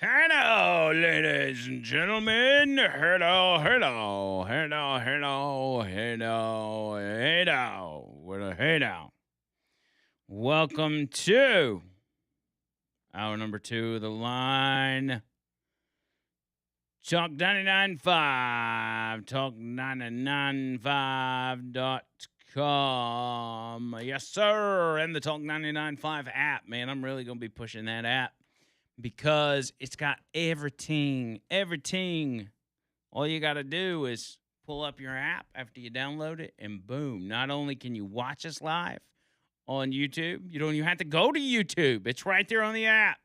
Hello, ladies and gentlemen. Hello, hello, hello, hello, hello, hello. What a hello. Welcome to hour number 2 of the line. Talk 99.5, talk995.com. Yes, sir. And the Talk 99.5 app, man. I'm really going to be pushing that app because it's got everything. All you got to do is pull up your app after you download it, and boom. Not only can you watch us live on YouTube, you don't even have to go to YouTube. It's right there on the app.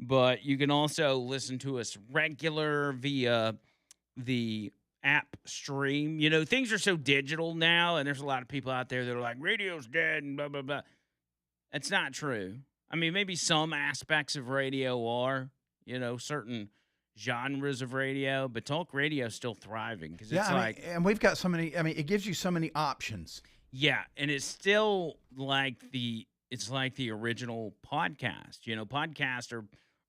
But you can also listen to us regular via the app stream. You know, things are so digital now, and there's a lot of people out there that are like, radio's dead and blah, blah, blah. That's not true. I mean, maybe some aspects of radio are, you know, certain genres of radio, but talk radio is still thriving because it's and we've got so many. I mean, it gives you so many options. Yeah, and it's still like the original podcast. You know, podcasts are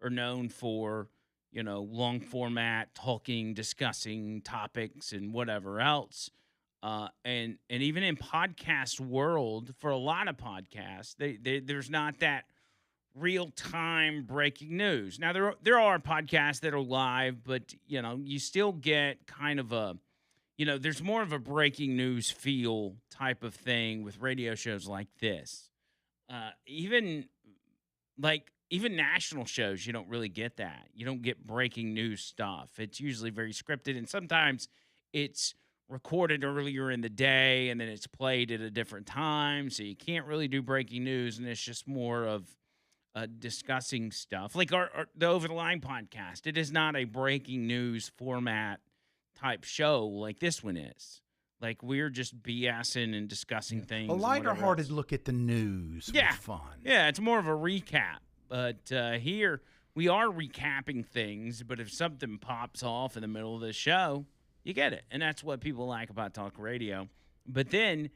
known for, you know, long format talking, discussing topics and whatever else. And even in podcast world, for a lot of podcasts, there's not that real-time breaking news. Now, there are podcasts that are live, but, you know, you still get kind of a, you know, there's more of a breaking news feel type of thing with radio shows like this. Even national shows, you don't really get that. You don't get breaking news stuff. It's usually very scripted, and sometimes it's recorded earlier in the day, and then it's played at a different time, so you can't really do breaking news, and it's just more of discussing stuff. Like the Over the Line podcast, it is not a breaking news format type show like this one is. Like, we're just BSing and discussing things. A lighter-hearted look at the news with fun. Yeah, it's more of a recap. But here, we are recapping things, but if something pops off in the middle of the show, you get it. And that's what people like about talk radio. But then,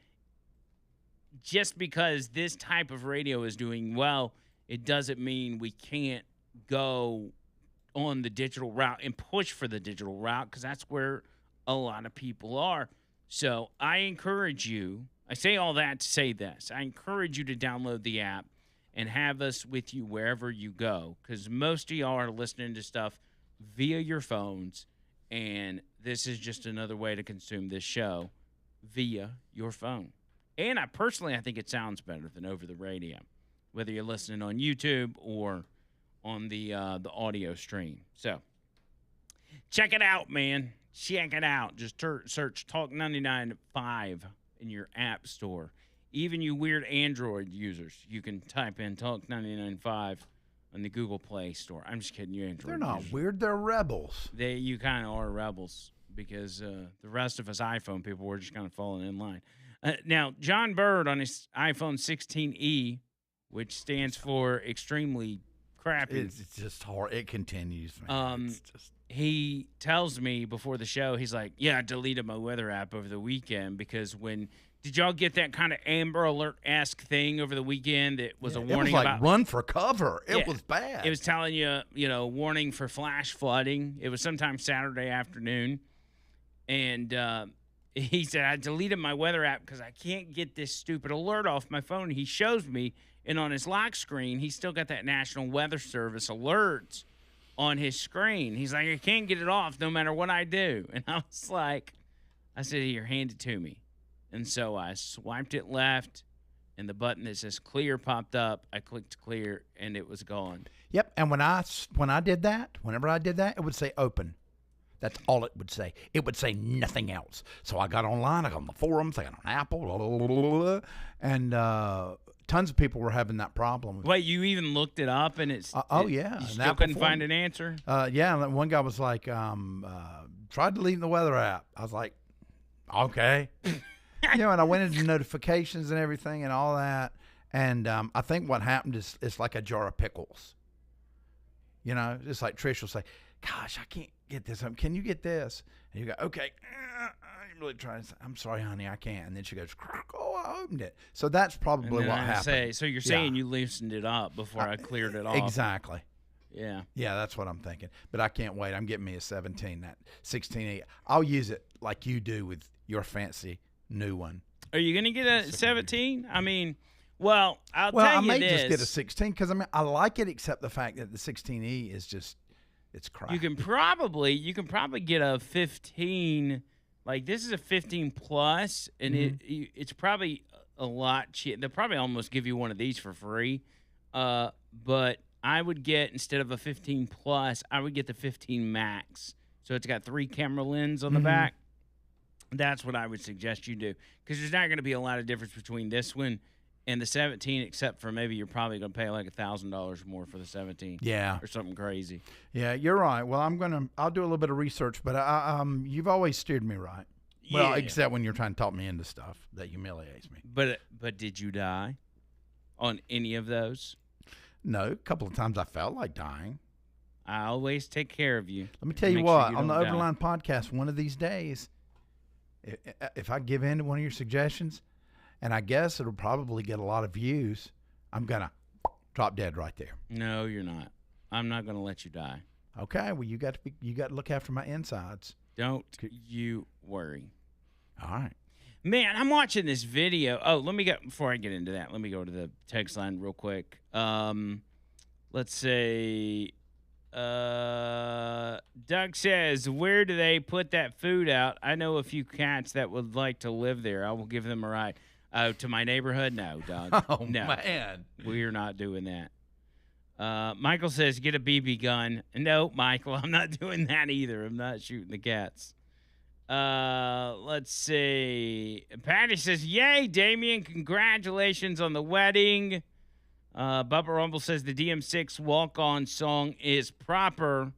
just because this type of radio is doing well, it doesn't mean we can't go on the digital route and push for the digital route, because that's where a lot of people are. So I encourage you, I say all that to say this, I encourage you to download the app and have us with you wherever you go, because most of y'all are listening to stuff via your phones, and this is just another way to consume this show via your phone. And I think it sounds better than over the radio, whether you're listening on YouTube or on the audio stream. So check it out, man. Check it out. Just search Talk 99.5 in your app store. Even you weird Android users, you can type in Talk 99.5 on the Google Play Store. I'm just kidding, you Android They're not users. weird. They're rebels. You kind of are rebels, because the rest of us iPhone people were just kind of falling in line. Now, John Bird on his iPhone 16e, which stands for extremely crappy. It's just hard. It continues, man. He tells me before the show, he's like, yeah, I deleted my weather app over the weekend because did y'all get that kind of Amber Alert-esque thing over the weekend that was a warning it was like about run for cover. It was bad. It was telling you, warning for flash flooding. It was sometime Saturday afternoon. And he said, I deleted my weather app because I can't get this stupid alert off my phone. He shows me, and on his lock screen, he's still got that National Weather Service alerts on his screen. He's like, I can't get it off no matter what I do. And I was like, I said, here, hand it to me. And so I swiped it left, and the button that says clear popped up. I clicked clear, and it was gone. Yep. And whenever I did that, it would say open. That's all it would say. It would say nothing else. So I got online. I got on the forums. I got on Apple. Blah, blah, blah, blah, and tons of people were having that problem. Wait, you even looked it up, and it's yeah. You still couldn't find an answer? Yeah. And one guy was like, try deleting the weather app. I was like, okay. And I went into notifications and everything and all that. And I think what happened is it's like a jar of pickles. Just like Trish will say, gosh, I can't get this. Can you get this? And you go, okay. I'm really trying to say, I'm sorry, honey, I can't. And then she goes, oh, I opened it. So that's probably what happened. So you're saying you loosened it up before I cleared it off. Exactly. Yeah. Yeah, that's what I'm thinking. But I can't wait. I'm getting me a 17, that 16E. I'll use it like you do with your fancy new one. Are you going to get a 17? I mean, well, I'll Well, tell I you may this. just get a 16 because I mean I like it, except the fact that the 16E is just it's crap. You can probably get a 15. Like this is a 15 plus, and it's probably a lot cheap. They'll probably almost give you one of these for free. But I would get, instead of a 15 plus, I would get the 15 max. So it's got 3 camera lens on the back. That's what I would suggest you do, because there's not going to be a lot of difference between this one and the 17, except for maybe you're probably going to pay like $1,000 more for the 17. Yeah, or something crazy. Yeah, you're right. Well, I'll do a little bit of research, but you've always steered me right. Well, Yeah. except when you're trying to talk me into stuff that humiliates me. But did you die on any of those? No, a couple of times I felt like dying. I always take care of you. Let me tell you Make sure what, you on the don't die. Overline podcast, one of these days, if I give in to one of your suggestions, and I guess it'll probably get a lot of views, I'm going to drop dead right there. No, you're not. I'm not going to let you die. Okay, well, you got to look after my insides. Don't you worry. All right. Man, I'm watching this video. Oh, before I get into that, let me go to the text line real quick. Let's say Doug says, where do they put that food out? I know a few cats that would like to live there. I will give them a ride. To my neighborhood? No, Doug. Oh, no. man. We're not doing that. Michael says, get a BB gun. No, Michael, I'm not doing that either. I'm not shooting the cats. Let's see. Patty says, yay, Damien, congratulations on the wedding. Bubba Rumble says the DM6 walk-on song is proper.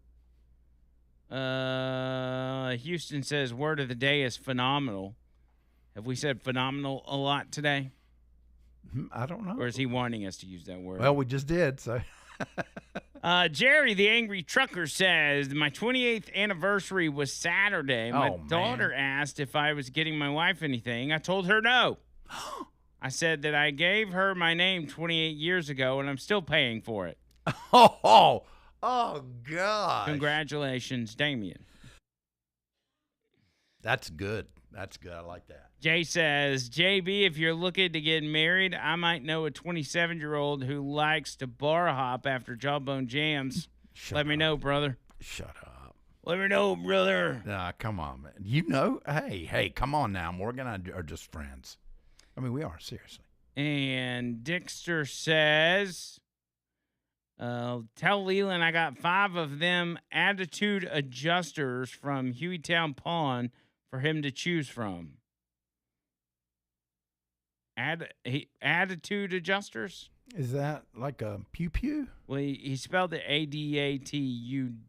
Houston says, word of the day is phenomenal. Have we said phenomenal a lot today? I don't know. Or is he wanting us to use that word? Well, we just did, so. Jerry, the angry trucker, says, my 28th anniversary was Saturday. My daughter asked if I was getting my wife anything. I told her no. I said that I gave her my name 28 years ago, and I'm still paying for it. Oh, God. Congratulations, Damien. That's good. That's good. I like that. Jay says, JB, if you're looking to get married, I might know a 27-year-old who likes to bar hop after Jawbone jams. Let me know, brother. Shut up. Let me know, brother. Nah, come on, man. You know, hey, come on now. Morgan and I are just friends. I mean, we are, seriously. And Dexter says, tell Leland I got 5 of them attitude adjusters from Hueytown Pawn for him to choose from. Attitude adjusters? Is that like a pew-pew? Well, he spelled it Adatude.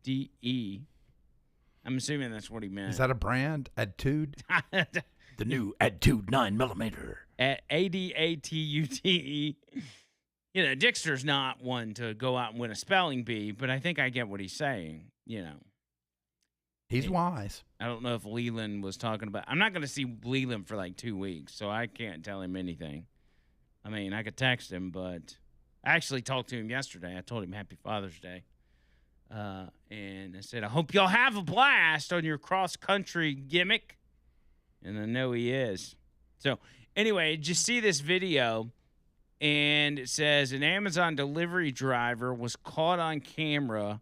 I'm assuming that's what he meant. Is that a brand? Attitude? The new Attitude 9mm. Adatude. You know, Dexter's not one to go out and win a spelling bee, but I think I get what he's saying, you know. He's wise. I don't know if Leland was talking about. I'm not going to see Leland for like 2 weeks, so I can't tell him anything. I mean, I could text him, but I actually talked to him yesterday. I told him Happy Father's Day. And I said, I hope y'all have a blast on your cross-country gimmick. And I know he is. So, anyway, just see this video, and it says an Amazon delivery driver was caught on camera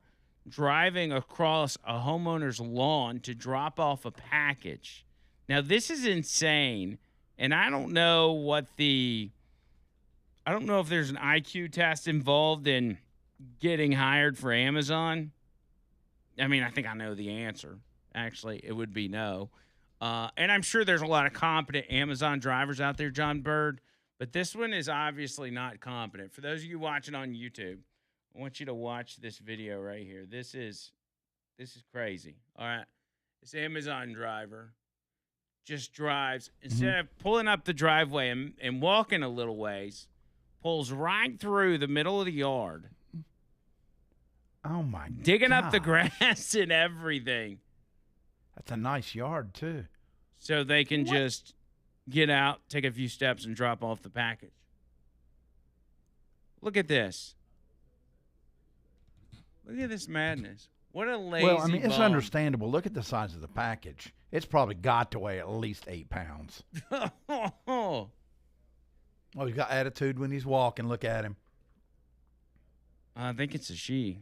driving across a homeowner's lawn to drop off a package. Now, this is insane, and I don't know if there's an IQ test involved in getting hired for Amazon. I mean, I think I know the answer. Actually, it would be no. And I'm sure there's a lot of competent Amazon drivers out there, John Bird, but this one is obviously not competent. For those of you watching on YouTube, I want you to watch this video right here. This is crazy. All right. This Amazon driver just drives, instead of pulling up the driveway and walking a little ways, pulls right through the middle of the yard. Oh, my God. Digging up the grass and everything. That's a nice yard, too. So they can just get out, take a few steps, and drop off the package. Look at this. Look at this madness. What a lazy Well, I mean, it's bum. understandable. Look at the size of the package. It's probably got to weigh at least 8 pounds. Oh, Oh, he's got attitude when he's walking. Look at him. I think it's a she.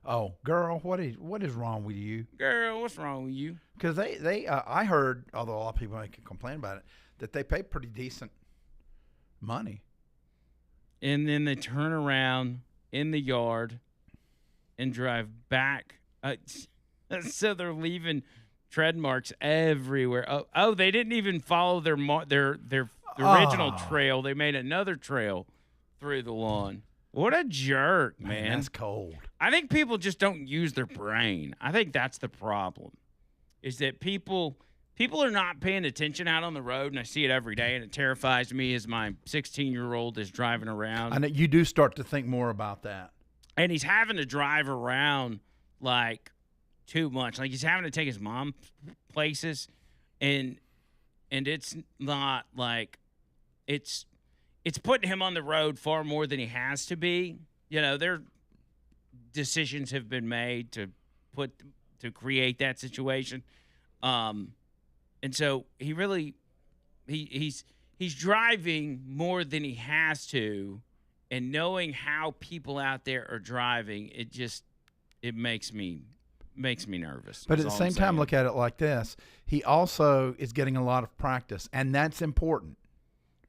Oh, girl, what is wrong with you? Girl, what's wrong with you? Because I heard, although a lot of people can complain about it, that they pay pretty decent money. And then they turn around in the yard and drive back. So they're leaving tread marks everywhere. Oh, they didn't even follow their original trail. They made another trail through the lawn. What a jerk, man. That's cold. I think people just don't use their brain. I think that's the problem. Is that people are not paying attention out on the road, and I see it every day, and it terrifies me as my 16-year-old is driving around. And you do start to think more about that. And he's having to drive around like too much. Like he's having to take his mom places, and it's not like it's putting him on the road far more than he has to be. You know, their decisions have been made to create that situation. And so he really he's driving more than he has to, and knowing how people out there are driving, it makes me nervous. But at the same time, look at it like this. He also is getting a lot of practice, and that's important.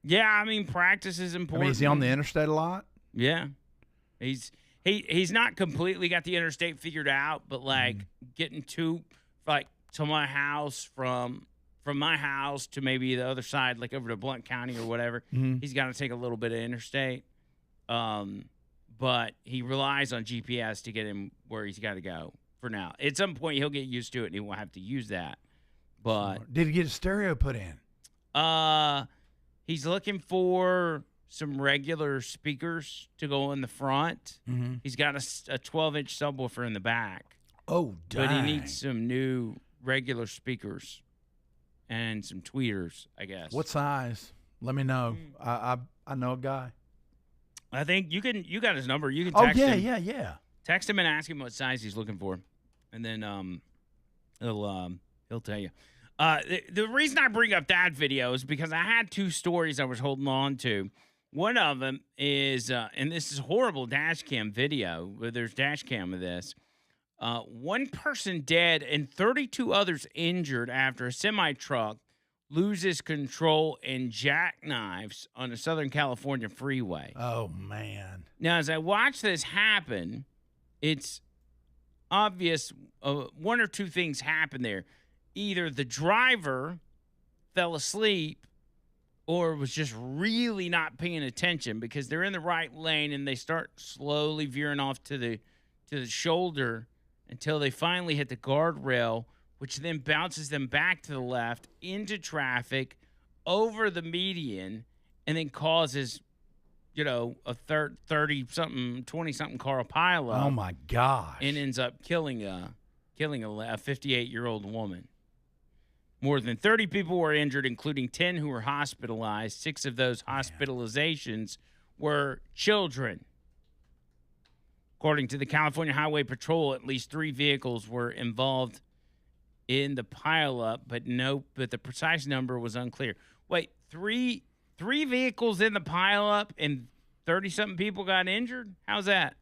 Yeah, I mean, practice is important. I mean, is he on the interstate a lot? Yeah. He's not completely got the interstate figured out, but like getting to my house from my house to maybe the other side, like over to Blount County or whatever, he's got to take a little bit of interstate. But he relies on GPS to get him where he's got to go for now. At some point, he'll get used to it and he won't have to use that. But did he get a stereo put in? He's looking for some regular speakers to go in the front. Mm-hmm. He's got a 12-inch subwoofer in the back. Oh, dang. But he needs some new regular speakers and some tweeters, I guess. What size? Let me know. I know a guy. I think you got his number. You can text him. Yeah. Text him and ask him what size he's looking for, and then he'll tell you. The reason I bring up that video is because I had two stories I was holding on to. One of them is, and this is horrible dash cam video, but there's dash cam of this. One person dead and 32 others injured after a semi-truck loses control and jackknives on a Southern California freeway. Oh, man. Now, as I watch this happen, it's obvious one or two things happen there. Either the driver fell asleep or was just really not paying attention because they're in the right lane and they start slowly veering off to the shoulder until they finally hit the guardrail, which then bounces them back to the left into traffic over the median and then causes, a 30-something, 20-something car pileup. Oh, my gosh. And ends up killing a 58-year-old woman. More than 30 people were injured, including 10 who were hospitalized. 6 of those hospitalizations were children. According to the California Highway Patrol, at least 3 vehicles were involved in the pileup, but the precise number was unclear. Wait, three vehicles in the pileup and 30-something people got injured? How's that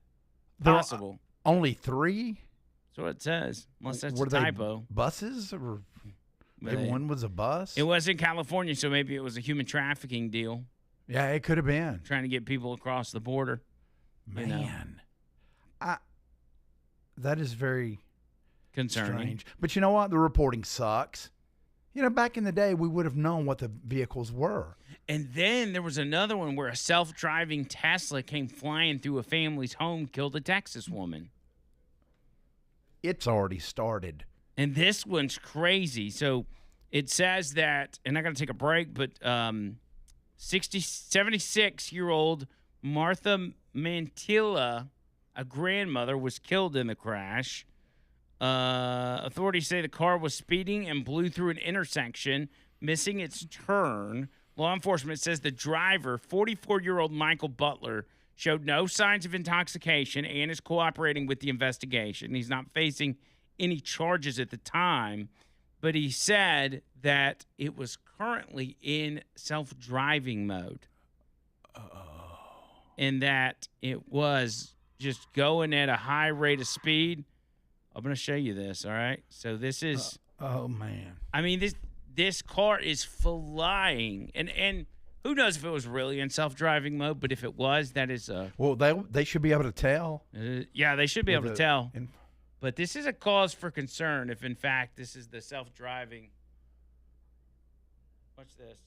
possible? Only 3? That's what it says, unless that's Were a typo. They buses? Or maybe one was a bus? It was in California, so maybe it was a human trafficking deal. Yeah, it could have been. Trying to get people across the border. Man. That is very concerning. Strange. But you know what? The reporting sucks. Back in the day, we would have known what the vehicles were. And then there was another one where a self-driving Tesla came flying through a family's home, killed a Texas woman. It's already started. And this one's crazy. So it says that, and I got to take a break, but 76-year-old Martha Mantilla, a grandmother, was killed in the crash. Authorities say the car was speeding and blew through an intersection, missing its turn. Law enforcement says the driver, 44-year-old Michael Butler, showed no signs of intoxication and is cooperating with the investigation. He's not facing any charges at the time, but he said that it was currently in self-driving mode. And that it was just going at a high rate of speed. I'm going to show you this, all right? So this is oh man. I mean, this car is flying, and who knows if it was really in self-driving mode, but if it was, that is well, they should be able to tell. Yeah, they should be able to tell. And, But this is a cause for concern if, in fact, this is the self-driving. Watch this.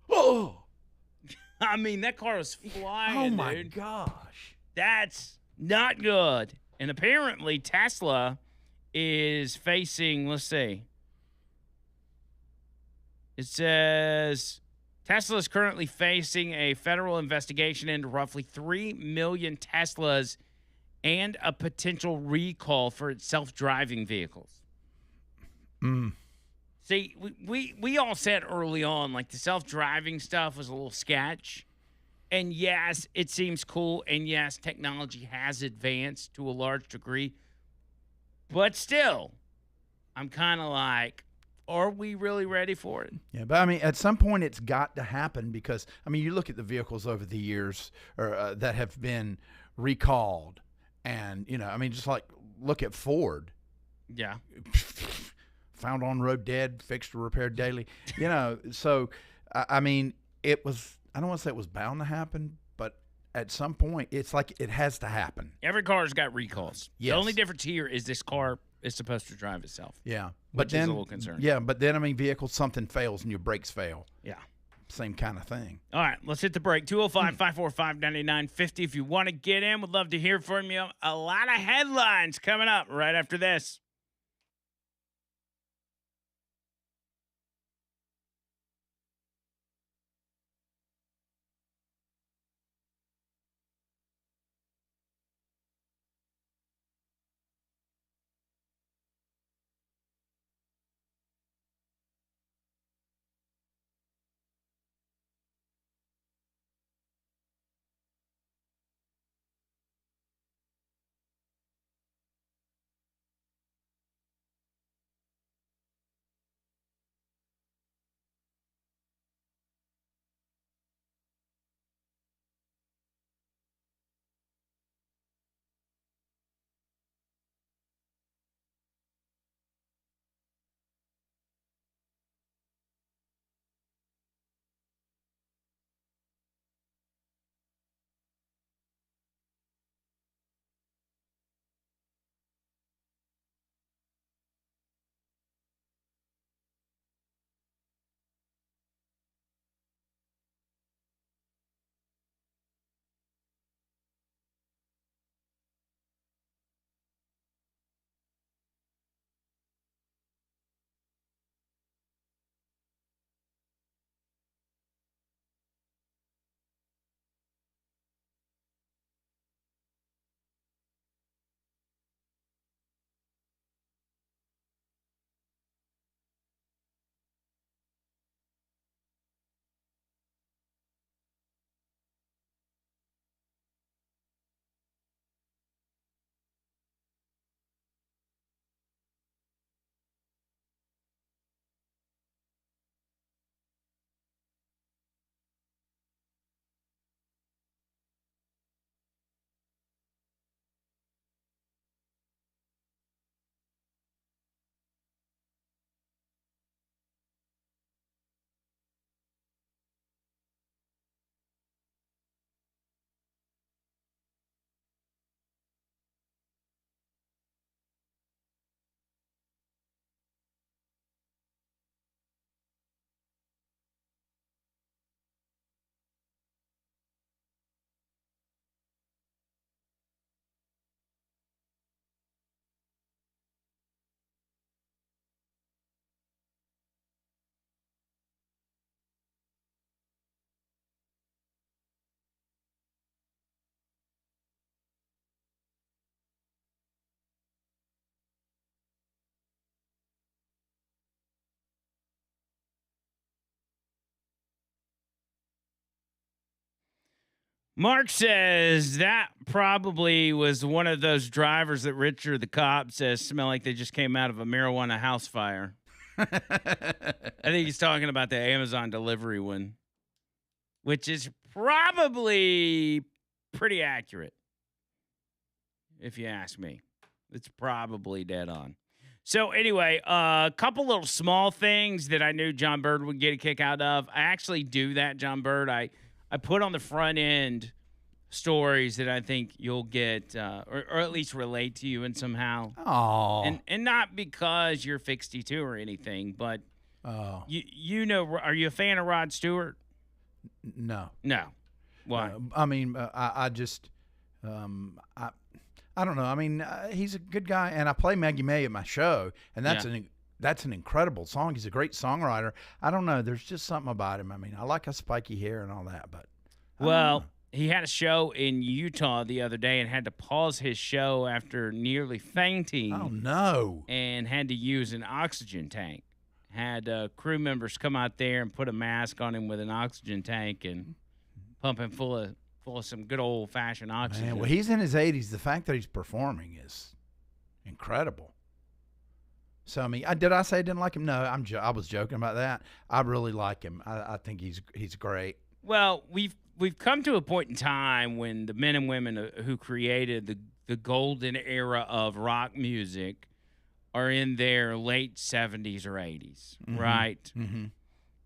oh, I mean, that car was flying, oh my dude. gosh. That's not good. And apparently, Tesla is facing, let's see. It says Tesla is currently facing a federal investigation into roughly 3 million Teslas and a potential recall for its self-driving vehicles. See, we all said early on, like, the self-driving stuff was a little sketch. And yes, it seems cool. And yes, technology has advanced to a large degree. But still, I'm kind of like, are we really ready for it? Yeah, but I mean, at some point, it's got to happen because, I mean, you look at the vehicles over the years or that have been recalled. And, you know, I mean, just like look at Ford. Yeah. Found on road dead, fixed or repaired daily. You know, so, I mean, it was, I don't want to say it was bound to happen, but at some point, it's like it has to happen. Every car's got recalls. Yes. The only difference here is this car is supposed to drive itself. Yeah. Which is a little concerning. Yeah, but then, I mean, vehicles, something fails and your brakes fail. Yeah. Same kind of thing. All right, let's hit the break. 205-545-9950. If you want to get in, we'd love to hear from you. A lot of headlines coming up right after this. Mark says that probably was one of those drivers that Richard the cop says smell like they just came out of a marijuana house fire. I think he's talking about the Amazon delivery one, which is probably pretty accurate, if you ask me. It's probably dead on. So anyway, a couple little small things that I knew John Bird would get a kick out of. I actually do that, John Bird. I put on the front end stories that I think you'll get, or at least relate to you in somehow. Oh, And not because you're 62 or anything, but you know, are you a fan of Rod Stewart? no. No. Why? I mean, I just, I don't know. I mean, he's a good guy, and I play Maggie May at my show, and that's an incredible song. He's a great songwriter. I don't know. There's just something about him. I mean, I like a spiky hair and all that, but Well, he had a show in Utah the other day and had to pause his show after nearly fainting. oh no. And had to use an oxygen tank. Had crew members come out there and put a mask on him with an oxygen tank and pump him full of some good old fashioned oxygen. Man, well, he's in his 80s. The fact that he's performing is incredible. So I mean, did I say I didn't like him? No, I was joking about that. I really like him. I think he's great. Well, we've come to a point in time when the men and women who created the golden era of rock music are in their late 70s or 80s, right? Mm-hmm.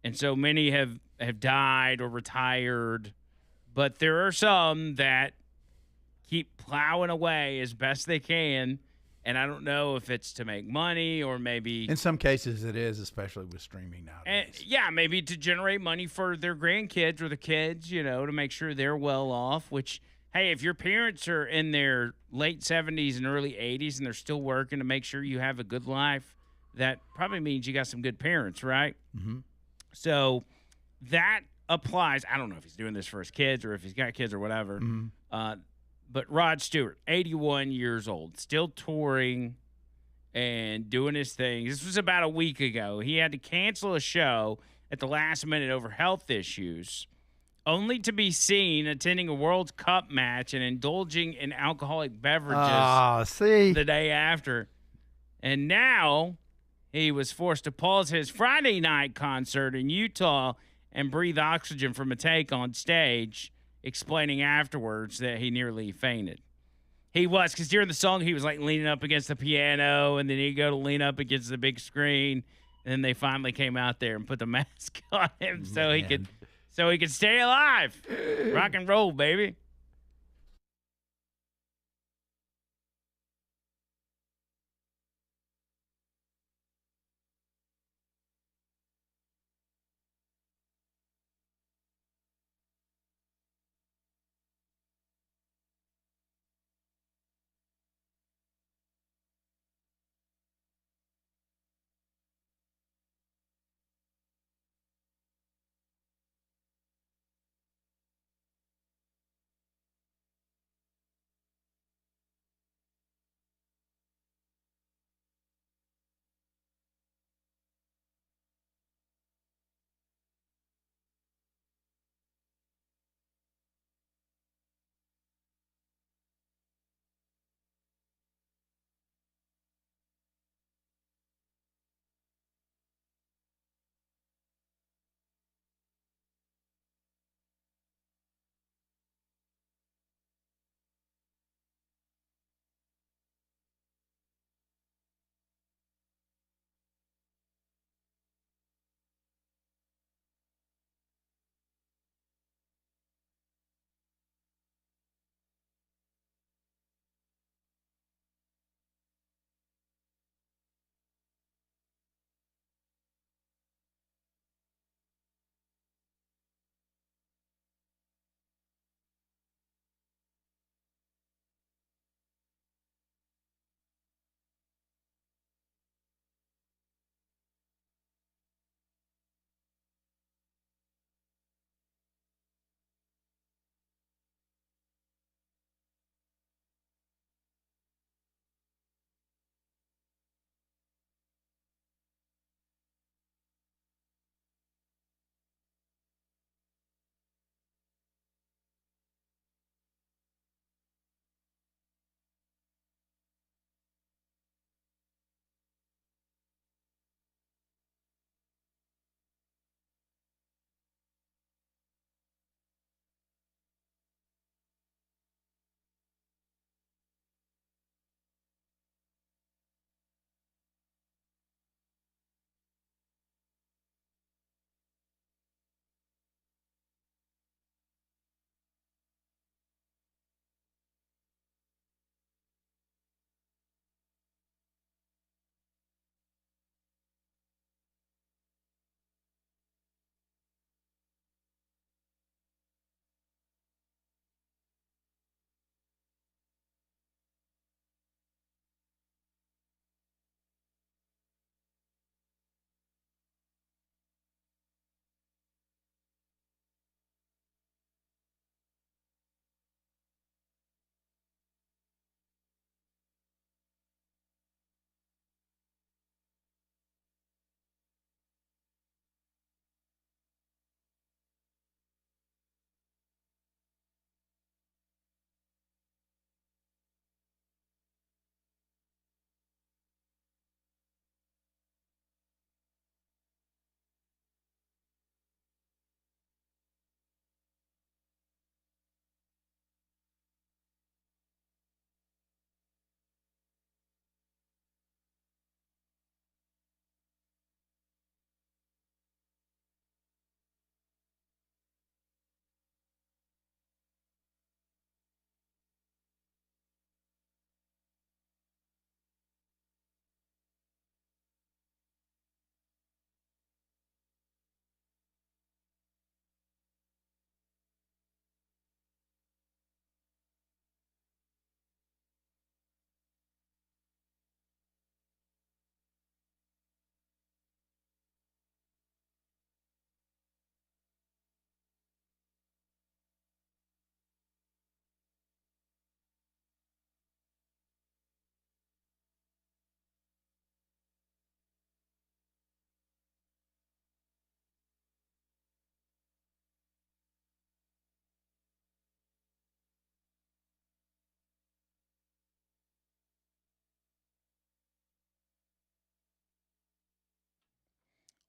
And so many have died or retired, but there are some that keep plowing away as best they can. And I don't know if it's to make money or maybe In some cases, it is, especially with streaming nowadays. maybe to generate money for their grandkids or the kids, you know, to make sure they're well off. Which, hey, if your parents are in their late 70s and early 80s and they're still working to make sure you have a good life, that probably means you got some good parents, right? Mm-hmm. So that applies. I don't know if he's doing this for his kids or if he's got kids or whatever. Mm-hmm. But Rod Stewart, 81 years old, still touring and doing his thing. This was about a week ago. He had to cancel a show at the last minute over health issues, only to be seen attending a World Cup match and indulging in alcoholic beverages the day after. And now he was forced to pause his Friday night concert in Utah and breathe oxygen from a tank on stage, explaining afterwards that he nearly fainted. He was, because during the song, he was like leaning up against the piano, and then he'd go to lean up against the big screen, and then they finally came out there and put the mask on him so he could stay alive. Rock and roll, baby.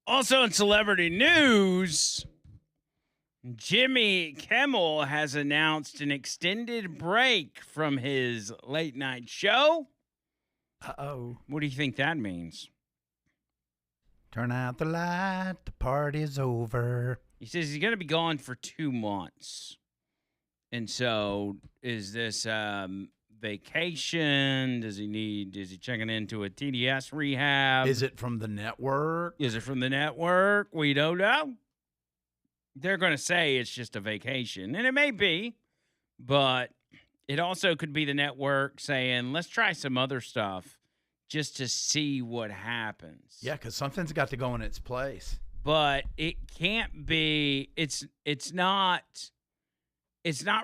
Also in celebrity news, Jimmy Kimmel has announced an extended break from his late night show. Uh-oh. What do you think that means? Turn out the light. The party's over. He says he's going to be gone for 2 months. And so is this vacation? Is he checking into a TDS rehab? Is it from the network? Is it from the network? We don't know. They're going to say it's just a vacation, and it may be, but it also could be the network saying, let's try some other stuff just to see what happens. Yeah, because something's got to go in its place. But it can't be, it's not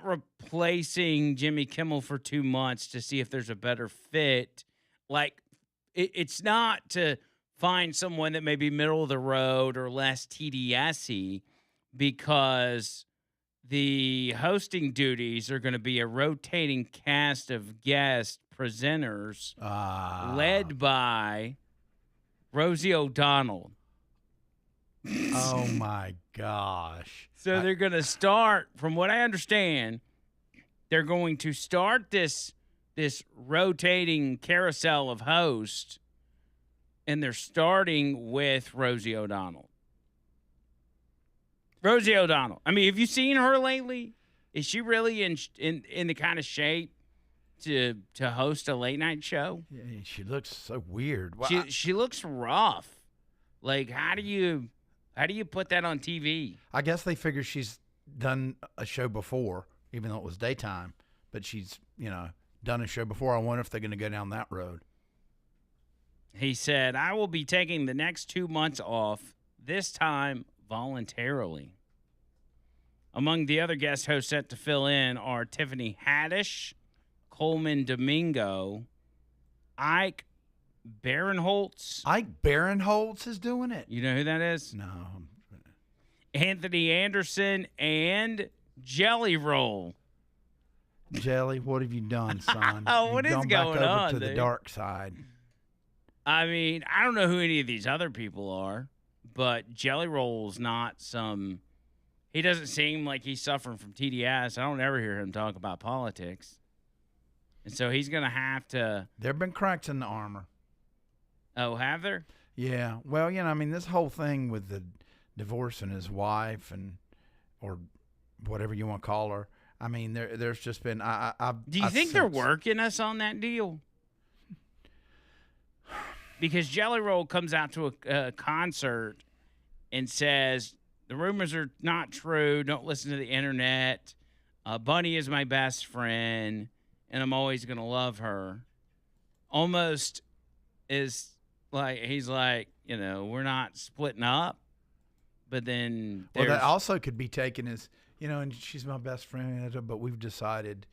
replacing Jimmy Kimmel for 2 months to see if there's a better fit. Like, it's not to find someone that may be middle of the road or less TDS-y, because the hosting duties are going to be a rotating cast of guest presenters led by Rosie O'Donnell. Oh, my gosh. So they're going to start, from what I understand, they're going to start this rotating carousel of hosts, and they're starting with Rosie O'Donnell. Rosie O'Donnell. I mean, have you seen her lately? Is she really in the kind of shape to host a late night show? Yeah, she looks so weird. Well, She looks rough. Like, how do you put that on TV? I guess they figure she's done a show before, even though it was daytime. But she's, done a show before. I wonder if they're going to go down that road. He said, I will be taking the next 2 months off, this time voluntarily. Among the other guest hosts set to fill in are Tiffany Haddish, Coleman Domingo, Ike Barinholtz. Ike Barinholtz is doing it? You know who that is? No. Anthony Anderson and Jelly Roll. Jelly, what have you done, son? What is You've gone going back over on, to the dude? dark side. I mean, I don't know who any of these other people are, but Jelly Roll's not some... He doesn't seem like he's suffering from TDS. I don't ever hear him talk about politics. And so he's going to have to... There have been cracks in the armor. Oh, have there? Yeah. Well, this whole thing with the divorcing his wife or whatever you want to call her. I mean, there's just been... Do you think they're working us on that deal? Because Jelly Roll comes out to a concert and says, the rumors are not true. Don't listen to the internet. Bunny is my best friend, and I'm always going to love her. Almost is like, he's like, we're not splitting up. But then well, that also could be taken as, and she's my best friend, but we've decided.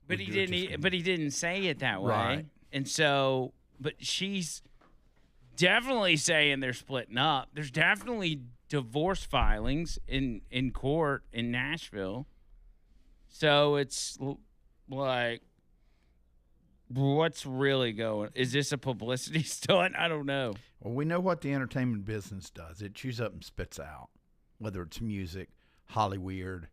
But he didn't say it that way. Right. And so, but she's definitely saying they're splitting up. There's definitely divorce filings in court in Nashville. So it's like, what's really going? Is this a publicity stunt? I don't know. Well, we know what the entertainment business does. It chews up and spits out, whether it's music, Hollyweird,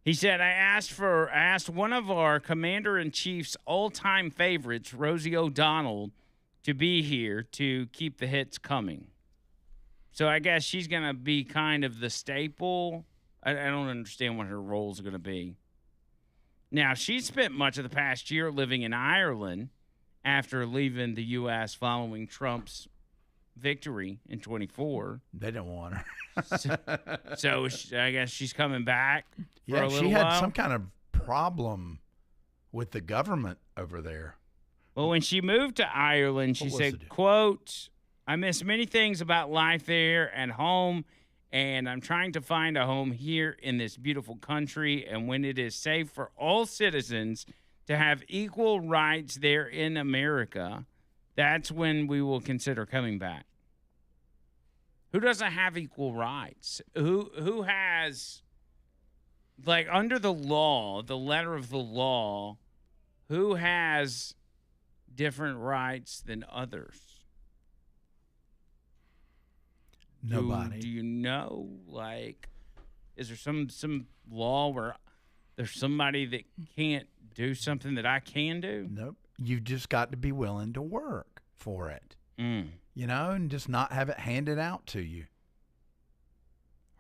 He said, I asked one of our Commander-in-Chief's all-time favorites, Rosie O'Donnell, to be here to keep the hits coming. So I guess she's going to be kind of the staple. I don't understand what her role is going to be. Now, she spent much of the past year living in Ireland after leaving the U.S. following Trump's victory in 24. They don't want her. So I guess she's coming back for a little she had while. some kind of problem with the government over there. Well, when she moved to Ireland, she said, quote, I miss many things about life there and home, and I'm trying to find a home here in this beautiful country. And when it is safe for all citizens to have equal rights there in America, that's when we will consider coming back. Who doesn't have equal rights? Who has, like, under the law, the letter of the law, who has different rights than others? Nobody. Do you know, like, is there some law where there's somebody that can't do something that I can do? Nope. You've just got to be willing to work for it. You know, and just not have it handed out to you.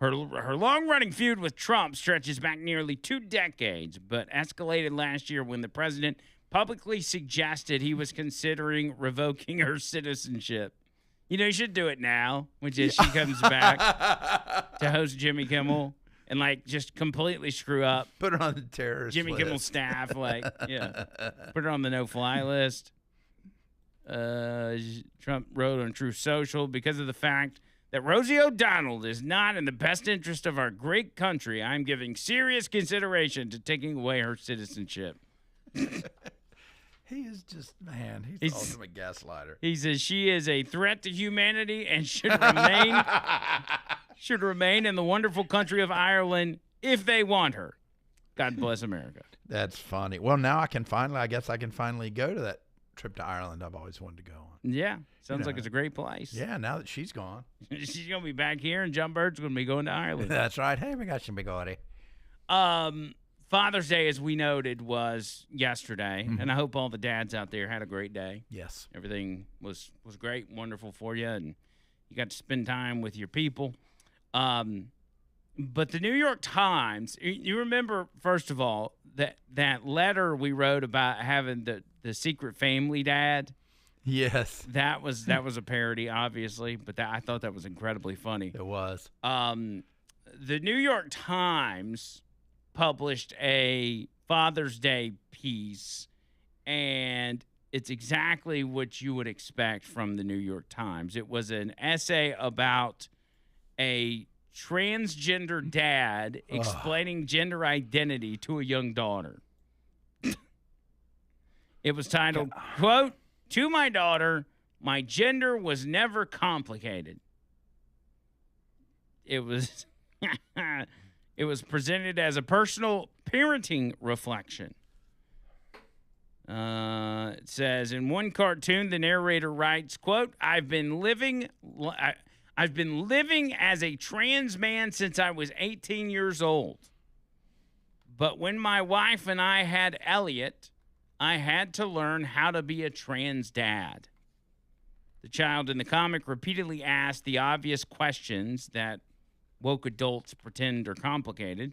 Her long-running feud with Trump stretches back nearly 2 decades, but escalated last year when the president publicly suggested he was considering revoking her citizenship. You know, you should do it now, which is she comes back to host Jimmy Kimmel and, like, just completely screw up. Put her on the terrorist Jimmy list. Kimmel's staff, like, yeah. Put her on the no-fly list. Trump wrote on Truth Social, because of the fact that Rosie O'Donnell is not in the best interest of our great country, I'm giving serious consideration to taking away her citizenship. He is just, man, he's the ultimate gaslighter. He says she is a threat to humanity and should remain in the wonderful country of Ireland if they want her. God bless America. That's funny. Well, now I guess I can finally go to that trip to Ireland I've always wanted to go on. Yeah. Sounds like it's a great place. Yeah, now that she's gone. She's going to be back here, and John Bird's going to be going to Ireland. That's right. Hey, we got some bigotty. Father's Day, as we noted, was yesterday, and I hope all the dads out there had a great day. Yes. Everything was great, wonderful for you, and you got to spend time with your people. But the New York Times, you remember, first of all, that letter we wrote about having the secret family dad? Yes. That was a parody, obviously, but I thought that was incredibly funny. It was. The New York Times published a Father's Day piece, and it's exactly what you would expect from the New York Times. It was an essay about a transgender dad explaining gender identity to a young daughter. It was titled, quote, "To my daughter, my gender was never complicated." It was it was presented as a personal parenting reflection. It says, in one cartoon, the narrator writes, quote, I've been living as a trans man since I was 18 years old. But when my wife and I had Elliot, I had to learn how to be a trans dad. The child in the comic repeatedly asked the obvious questions that woke adults pretend are complicated.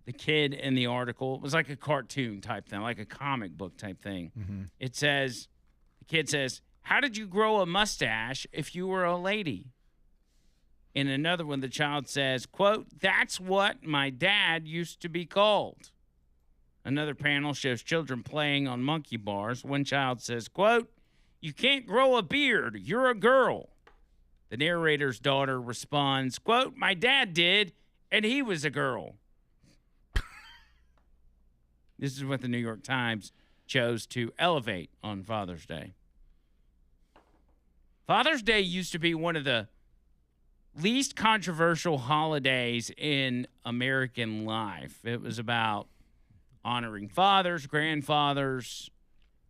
The kid in the article, it was like a cartoon type thing, like a comic book type thing. Mm-hmm. It says, the kid says, how did you grow a mustache if you were a lady? In another one, the child says, quote, that's what my dad used to be called. Another panel shows children playing on monkey bars. One child says, quote, you can't grow a beard. You're a girl. The narrator's daughter responds, quote, my dad did, and he was a girl. This is what the New York Times chose to elevate on Father's Day. Father's Day used to be one of the least controversial holidays in American life. It was about honoring fathers, grandfathers,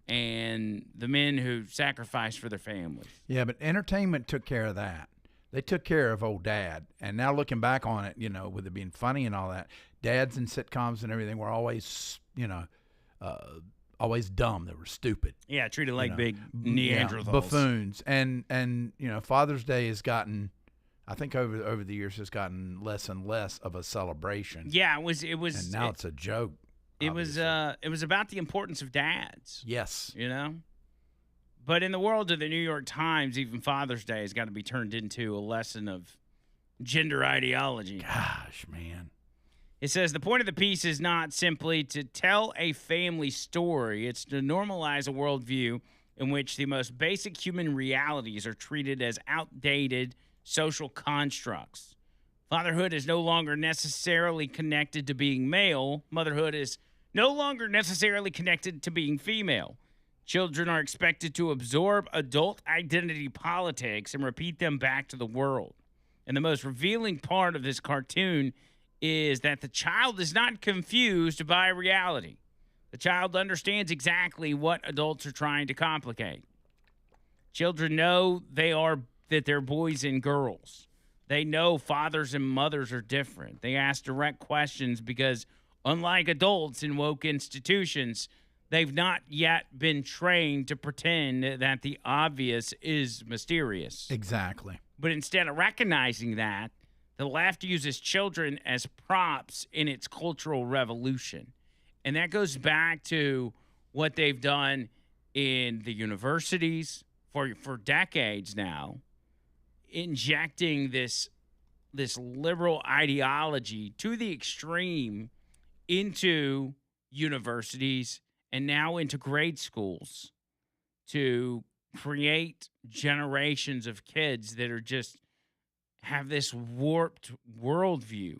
and the men who sacrificed for their families. Yeah, but entertainment took care of that. They took care of old dad. And now looking back on it, you know, with it being funny and all that, dads in sitcoms and everything were always, always dumb. They were stupid. Yeah, treated like big Neanderthals. Yeah, buffoons. And Father's Day has gotten, I think over the years, has gotten less and less of a celebration. Yeah, it was. And now it's a joke. It was about the importance of dads. Yes. You know? But in the world of the New York Times, even Father's Day has got to be turned into a lesson of gender ideology. Gosh, man. It says the point of the piece is not simply to tell a family story. It's to normalize a worldview in which the most basic human realities are treated as outdated social constructs. Fatherhood is no longer necessarily connected to being male. Motherhood is no longer necessarily connected to being female. Children are expected to absorb adult identity politics and repeat them back to the world. And the most revealing part of this cartoon is that the child is not confused by reality. The child understands exactly what adults are trying to complicate. Children know they are that they're boys and girls. They know fathers and mothers are different. They ask direct questions because, unlike adults in woke institutions, they've not yet been trained to pretend that the obvious is mysterious. Exactly. But instead of recognizing that, the left uses children as props in its cultural revolution. And that goes back to what they've done in the universities for decades now, injecting this liberal ideology to the extreme into universities and now into grade schools to create generations of kids that are just have this warped worldview.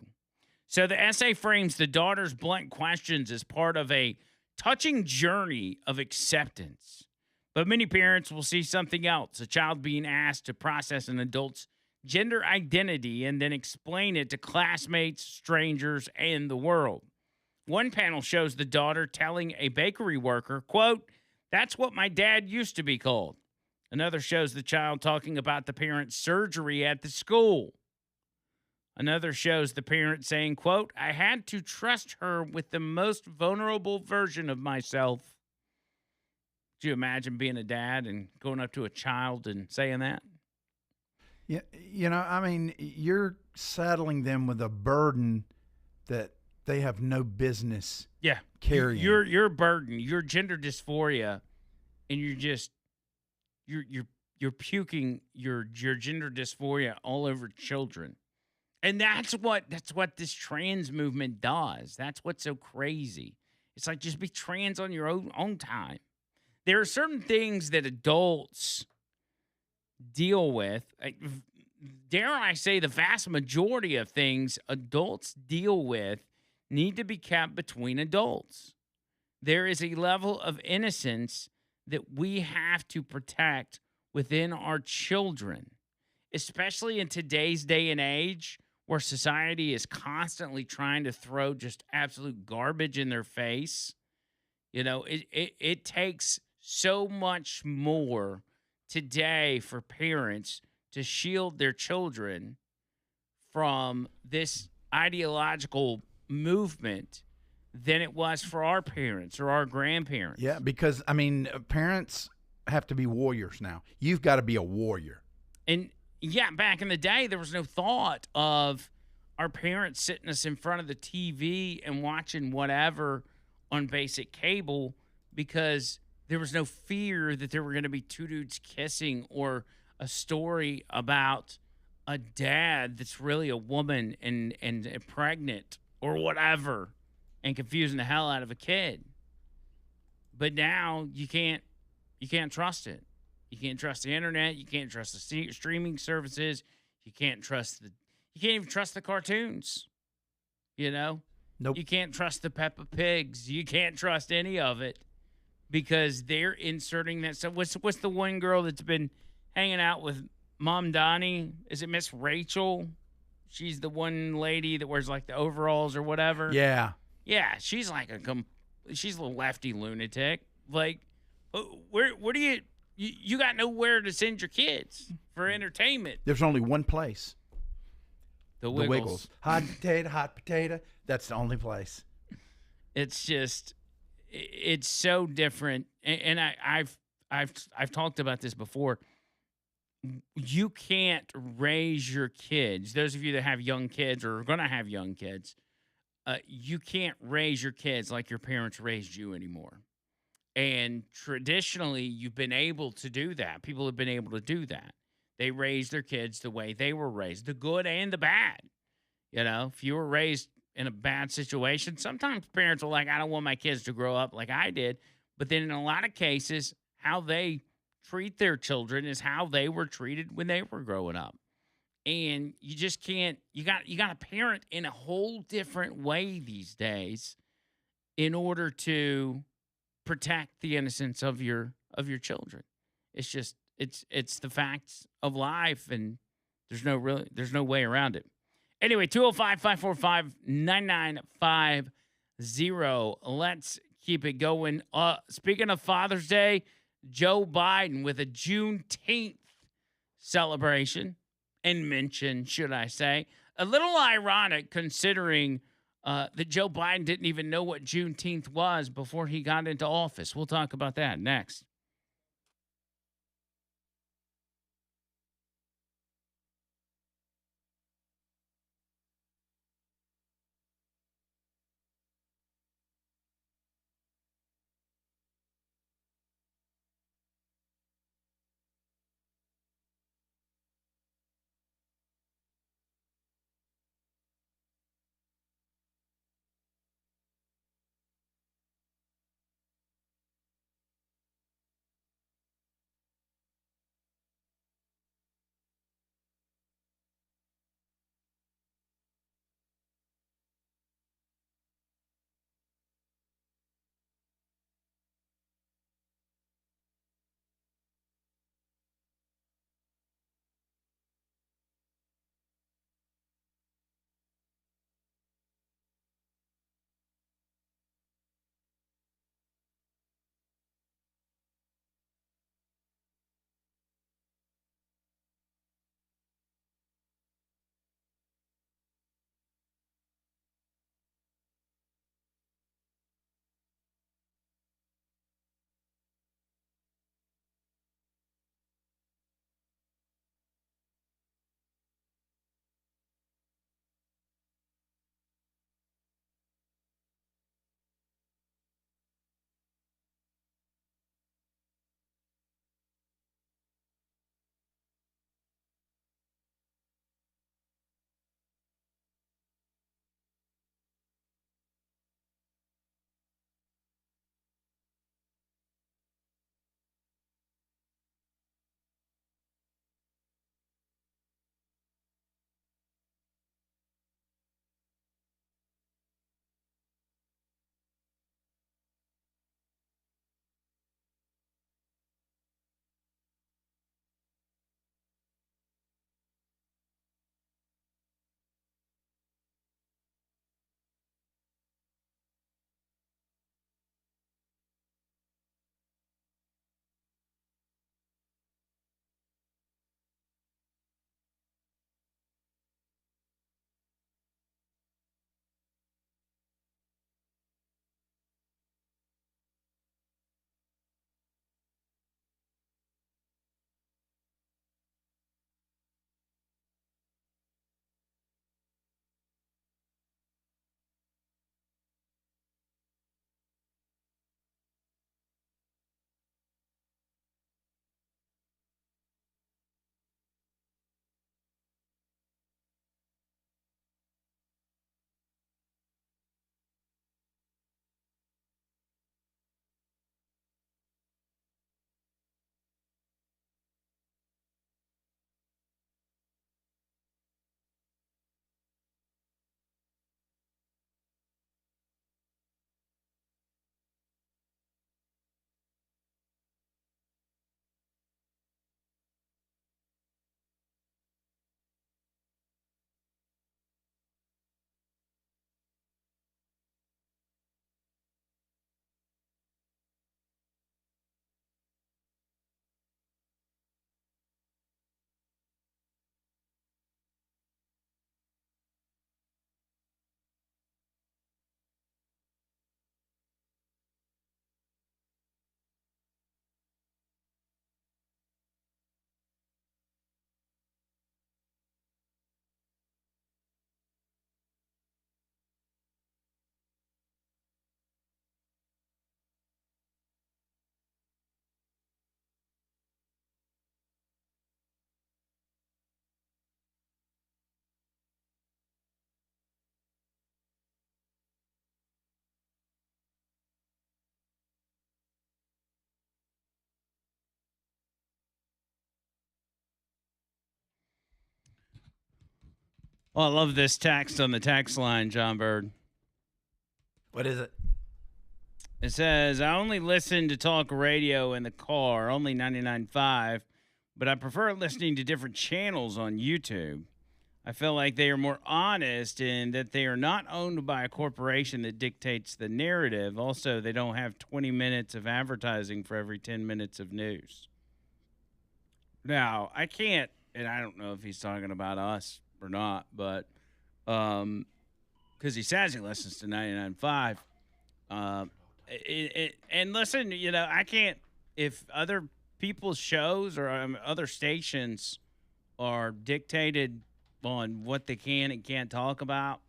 So the essay frames the daughter's blunt questions as part of a touching journey of acceptance. But many parents will see something else, a child being asked to process an adult's gender identity and then explain it to classmates, strangers, and the world. One panel shows the daughter telling a bakery worker, quote, "That's what my dad used to be called." Another shows the child talking about the parent's surgery at the school. Another shows the parent saying, quote, "I had to trust her with the most vulnerable version of myself." Do you imagine being a dad and going up to a child and saying that? Yeah, I mean, you're saddling them with a burden that they have no business carrying. Your burden, your gender dysphoria, and you're puking your gender dysphoria all over children. And that's what this trans movement does. That's what's so crazy. It's like, just be trans on your own time. There are certain things that adults deal with. Dare I say, the vast majority of things adults deal with need to be kept between adults. There is a level of innocence that we have to protect within our children, especially in today's day and age where society is constantly trying to throw just absolute garbage in their face. It takes so much more today for parents to shield their children from this ideological movement than it was for our parents or our grandparents. Yeah, because, I mean, parents have to be warriors now. You've got to be a warrior. And, yeah, back in the day, there was no thought of our parents sitting us in front of the TV and watching whatever on basic cable because there was no fear that there were going to be two dudes kissing or a story about a dad that's really a woman and pregnant or whatever and confusing the hell out of a kid. But now you can't trust it. You can't trust the internet. You can't trust the streaming services. You can't even trust the cartoons. Nope. You can't trust the Peppa Pigs. You can't trust any of it because they're inserting that stuff. What's the one girl that's been hanging out with Mom Donnie? Is it Miss Rachel? She's the one lady that wears like the overalls or whatever. Yeah. Yeah, she's like she's a lefty lunatic. Like, where do you got nowhere to send your kids for entertainment? There's only one place. The Wiggles. Wiggles. Hot potato. That's the only place. It's just, it's so different. And I've talked about this before. You can't raise your kids. Those of you that have young kids or are going to have young kids, you can't raise your kids like your parents raised you anymore. And traditionally, you've been able to do that. People have been able to do that. They raise their kids the way they were raised, the good and the bad. If you were raised in a bad situation, sometimes parents are like, I don't want my kids to grow up like I did. But then in a lot of cases, how they treat their children is how they were treated when they were growing up. And you just can't, you got to parent in a whole different way these days in order to protect the innocence of your children. It's just, it's the facts of life, and there's no way around it. Anyway, 205-545-9950. Let's keep it going. Speaking of Father's Day, Joe Biden with a Juneteenth celebration and mention, should I say. A little ironic considering that Joe Biden didn't even know what Juneteenth was before he got into office. We'll talk about that next. Well, I love this text on the text line, John Bird. What is it? It says, I only listen to talk radio in the car, only 99.5, but I prefer listening to different channels on YouTube. I feel like they are more honest in that they are not owned by a corporation that dictates the narrative. Also, they don't have 20 minutes of advertising for every 10 minutes of news. Now, I can't, and I don't know if he's talking about us or not, but because he says he listens to 99.5. Um, and listen, I can't, if other people's shows or other stations are dictated on what they can and can't talk about,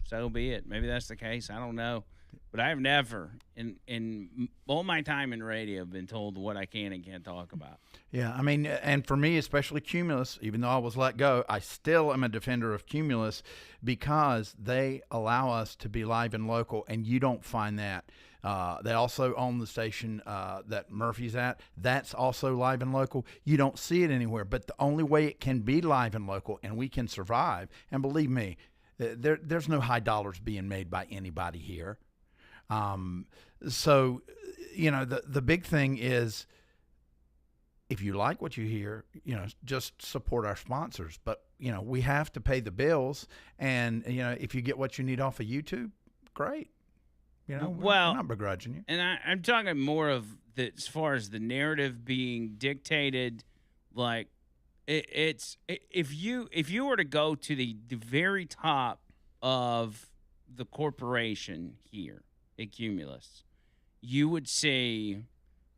so be it. Maybe that's the case. I don't know. But I've never, in all my time in radio, been told what I can and can't talk about. Yeah, I mean, and for me, especially Cumulus, even though I was let go, I still am a defender of Cumulus because they allow us to be live and local, and you don't find that. They also own the station that Murphy's at. That's also live and local. You don't see it anywhere, but the only way it can be live and local and we can survive, and believe me, there's no high dollars being made by anybody here. So, the big thing is, if you like what you hear, just support our sponsors. But, we have to pay the bills. And, if you get what you need off of YouTube, great. We're not begrudging you. And I'm talking more of as far as the narrative being dictated, like if you were to go to the very top of the corporation here at Cumulus, you would see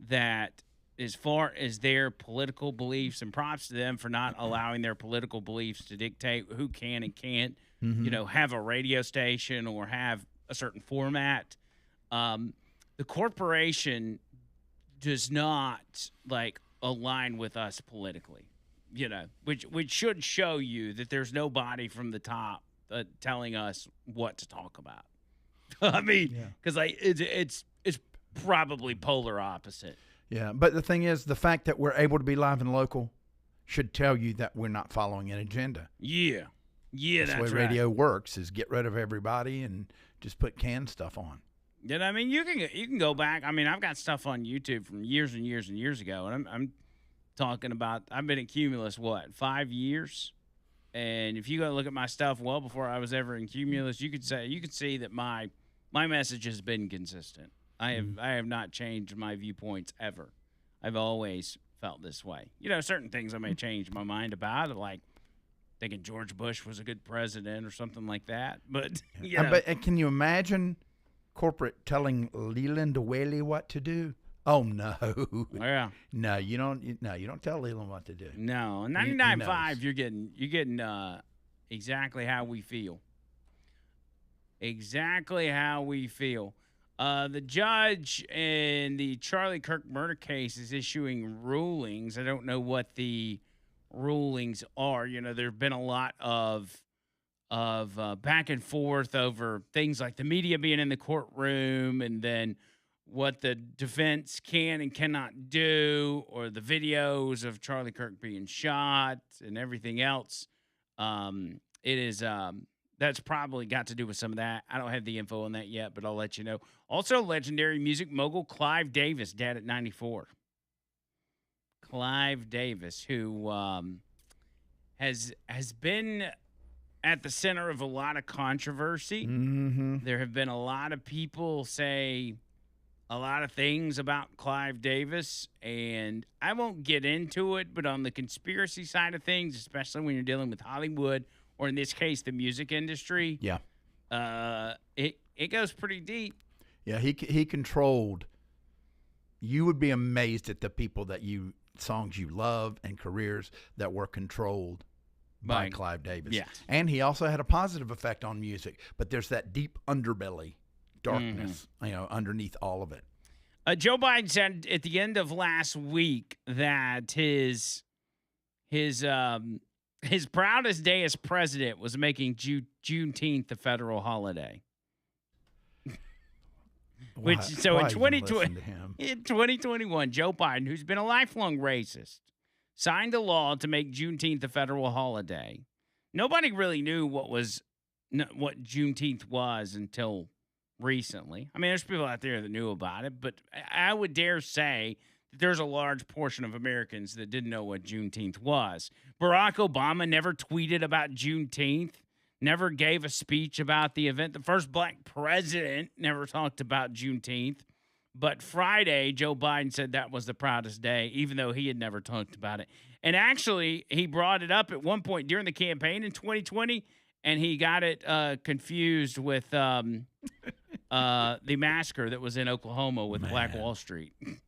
that as far as their political beliefs, and props to them for not allowing their political beliefs to dictate who can and can't, have a radio station or have a certain format. The corporation does not align with us politically, which should show you that there's nobody from the top telling us what to talk about. I mean, because it's probably polar opposite. Yeah, but the thing is, the fact that we're able to be live and local should tell you that we're not following an agenda. Yeah, that's the way radio works is get rid of everybody and just put canned stuff on. I mean, you can go back. I mean, I've got stuff on YouTube from years and years and years ago, and I'm talking about. I've been at Cumulus 5 years, and if you go look at my stuff well before I was ever in Cumulus, you could see that my message has been consistent. I have not changed my viewpoints ever. I've always felt this way. Certain things I may change my mind about, like thinking George Bush was a good president or something like that. But but can you imagine corporate telling Leland Whaley what to do? Oh no. Yeah. No, you don't. No, you don't tell Leland what to do. No, 99.5. You're getting exactly how we feel. Exactly how we feel. The judge in the Charlie Kirk murder case is issuing rulings. I don't know what the rulings are. There have been a lot of back and forth over things like the media being in the courtroom and then what the defense can and cannot do, or the videos of Charlie Kirk being shot and everything else. It is that's probably got to do with some of that. I don't have the info on that yet, but I'll let you know. Also, legendary music mogul Clive Davis, dead at 94. Clive Davis, who has been at the center of a lot of controversy. Mm-hmm. There have been a lot of people say a lot of things about Clive Davis, and I won't get into it, but on the conspiracy side of things, especially when you're dealing with Hollywood, or in this case, the music industry, it goes pretty deep. Yeah, he controlled. You would be amazed at the people songs you love and careers that were controlled by Clive Davis. Yes. And he also had a positive effect on music, but there's that deep underbelly, darkness, underneath all of it. Joe Biden said at the end of last week that his proudest day as president was making Juneteenth a federal holiday. In 2021, Joe Biden, who's been a lifelong racist, signed a law to make Juneteenth a federal holiday. Nobody really knew what Juneteenth was until recently. I mean, there's people out there that knew about it, but I would dare say that there's a large portion of Americans that didn't know what Juneteenth was. Barack Obama never tweeted about Juneteenth, never gave a speech about the event. The first black president never talked about Juneteenth. But Friday, Joe Biden said that was the proudest day, even though he had never talked about it. And actually, he brought it up at one point during the campaign in 2020, and he got it confused with the massacre that was in Oklahoma with Black Wall Street.